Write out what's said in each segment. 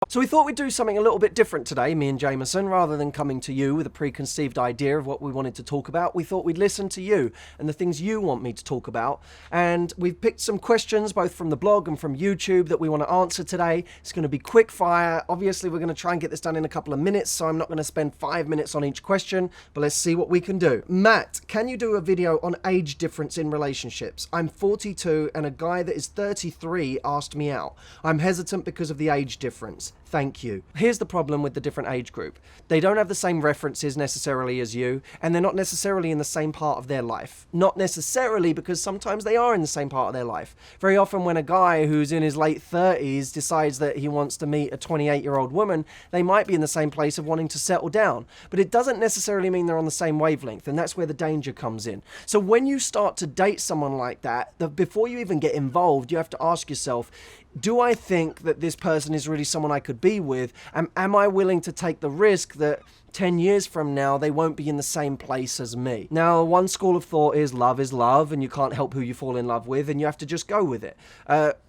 So we thought we'd do something a little bit different today, me and Jameson. Rather than coming to you with a preconceived idea of what we wanted to talk about, we thought we'd listen to you and the things you want me to talk about. And we've picked some questions, both from the blog and from YouTube, that we want to answer today. It's going to be quick fire. Obviously, we're going to try and get this done in a couple of minutes, so I'm not going to spend 5 minutes on each question, but let's see what we can do. Matt, can you do a video on age difference in relationships? I'm 42 and a guy that is 33 asked me out. I'm hesitant because of the age difference. Thank you. Here's the problem with the different age group. They don't have the same references necessarily as you, and they're not necessarily in the same part of their life. Not necessarily, because sometimes they are in the same part of their life. Very often when a guy who's in his late 30s decides that he wants to meet a 28-year-old woman, they might be in the same place of wanting to settle down. But it doesn't necessarily mean they're on the same wavelength, and that's where the danger comes in. So when you start to date someone like that, before you even get involved, you have to ask yourself, do I think that this person is really someone I could be with? Am I willing to take the risk that 10 years from now, they won't be in the same place as me? Now, one school of thought is love, and you can't help who you fall in love with, and you have to just go with it.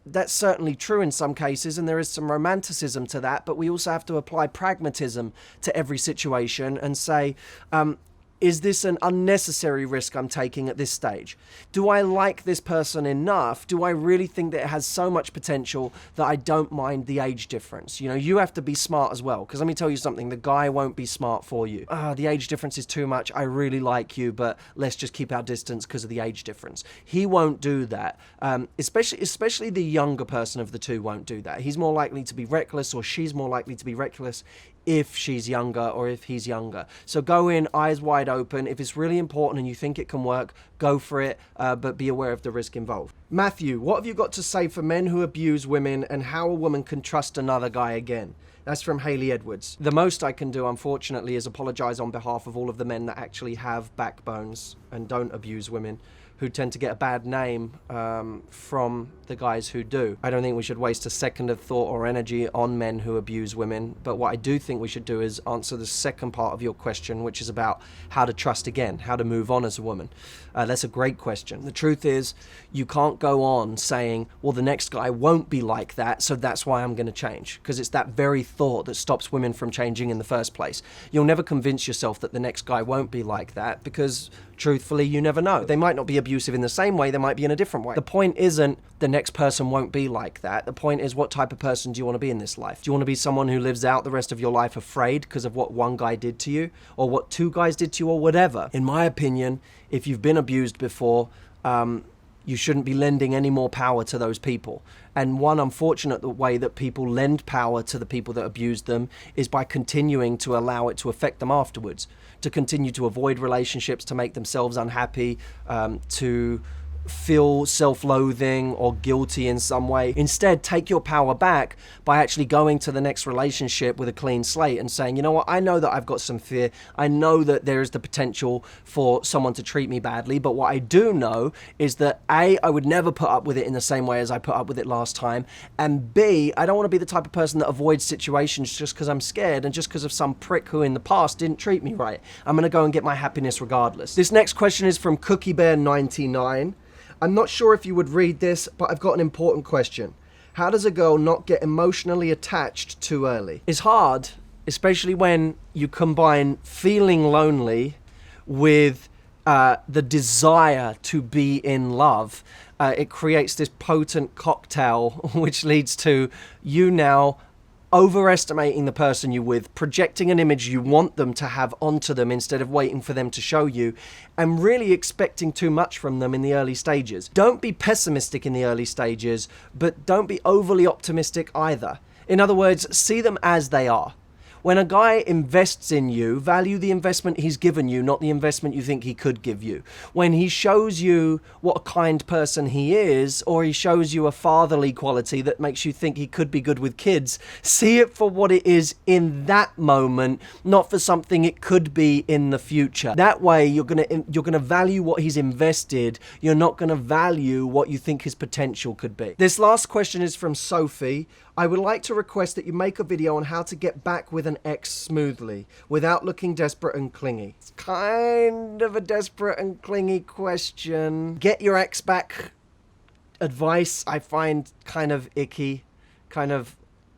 That's certainly true in some cases, and there is some romanticism to that, but we also have to apply pragmatism to every situation and say, is this an unnecessary risk I'm taking at this stage? Do I like this person enough? Do I really think that it has so much potential that I don't mind the age difference? You know, you have to be smart as well, because let me tell you something, the guy won't be smart for you. The age difference is too much. I really like you, but let's just keep our distance because of the age difference. He won't do that. Especially the younger person of the two won't do that. He's more likely to be reckless, or she's more likely to be reckless if she's younger or if he's younger. So go in eyes wide open. If it's really important and you think it can work, go for it, but be aware of the risk involved. Matthew, what have you got to say for men who abuse women and how a woman can trust another guy again? That's from Haley Edwards. The most I can do, unfortunately, is apologize on behalf of all of the men that actually have backbones and don't abuse women, who tend to get a bad name from the guys who do. I don't think we should waste a second of thought or energy on men who abuse women, but what I do think we should do is answer the second part of your question, which is about how to trust again, how to move on as a woman. That's a great question. The truth is, you can't go on saying, well, the next guy won't be like that, so that's why I'm gonna change, because it's that very thought that stops women from changing in the first place. You'll never convince yourself that the next guy won't be like that, because truthfully, you never know. They might not be abusive in the same way, they might be in a different way. The point isn't the next person won't be like that. The point is, what type of person do you want to be in this life? Do you want to be someone who lives out the rest of your life afraid because of what one guy did to you, or what two guys did to you, or whatever? In my opinion, if you've been abused before, you shouldn't be lending any more power to those people. And one unfortunate way that people lend power to the people that abused them is by continuing to allow it to affect them afterwards, to continue to avoid relationships, to make themselves unhappy, to feel self-loathing or guilty in some way. Instead, take your power back by actually going to the next relationship with a clean slate and saying, you know what, I know that I've got some fear. I know that there is the potential for someone to treat me badly, but what I do know is that A, I would never put up with it in the same way as I put up with it last time, and B, I don't want to be the type of person that avoids situations just because I'm scared and just because of some prick who in the past didn't treat me right. I'm going to go and get my happiness regardless. This next question is from CookieBear99. I'm not sure if you would read this, but I've got an important question. How does a girl not get emotionally attached too early? It's hard, especially when you combine feeling lonely with the desire to be in love. It creates this potent cocktail, which leads to you now overestimating the person you're with, projecting an image you want them to have onto them instead of waiting for them to show you, and really expecting too much from them in the early stages. Don't be pessimistic in the early stages, but don't be overly optimistic either. In other words, see them as they are. When a guy invests in you, value the investment he's given you, not the investment you think he could give you. When he shows you what a kind person he is, or he shows you a fatherly quality that makes you think he could be good with kids, see it for what it is in that moment, not for something it could be in the future. That way, you're gonna value what he's invested. You're not gonna value what you think his potential could be. This last question is from Sophie. I would like to request that you make a video on how to get back with an ex smoothly without looking desperate and clingy. It's kind of a desperate and clingy question. Get your ex back advice I find kind of icky, kind of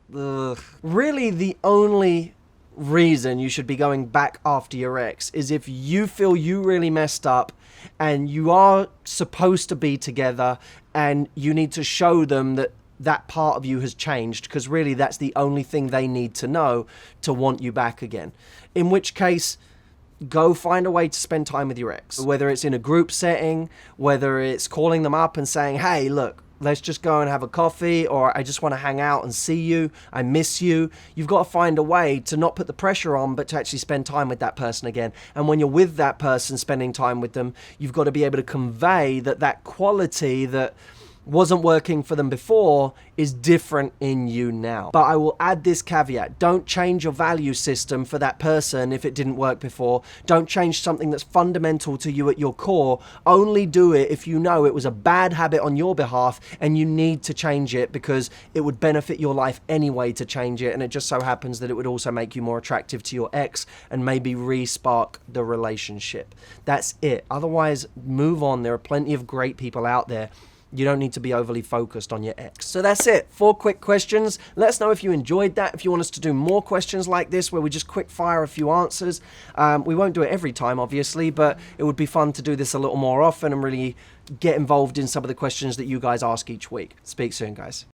Really, the only reason you should be going back after your ex is if you feel you really messed up and you are supposed to be together and you need to show them that that part of you has changed, because really that's the only thing they need to know to want you back again. In which case, go find a way to spend time with your ex, whether it's in a group setting, whether it's calling them up and saying, hey, look, let's just go and have a coffee, or I just want to hang out and see you, I miss you. You've got to find a way to not put the pressure on, but to actually spend time with that person again. And when you're with that person, spending time with them, you've got to be able to convey that that quality that wasn't working for them before is different in you now. But I will add this caveat: don't change your value system for that person if it didn't work before. Don't change something that's fundamental to you at your core. Only do it if you know it was a bad habit on your behalf and you need to change it, because it would benefit your life anyway to change it, and it just so happens that it would also make you more attractive to your ex and maybe re-spark the relationship. That's it. Otherwise, move on. There are plenty of great people out there. You don't need to be overly focused on your ex. So that's it. 4 quick questions. Let us know if you enjoyed that. If you want us to do more questions like this, where we just quick fire a few answers. We won't do it every time, obviously, but it would be fun to do this a little more often and really get involved in some of the questions that you guys ask each week. Speak soon, guys.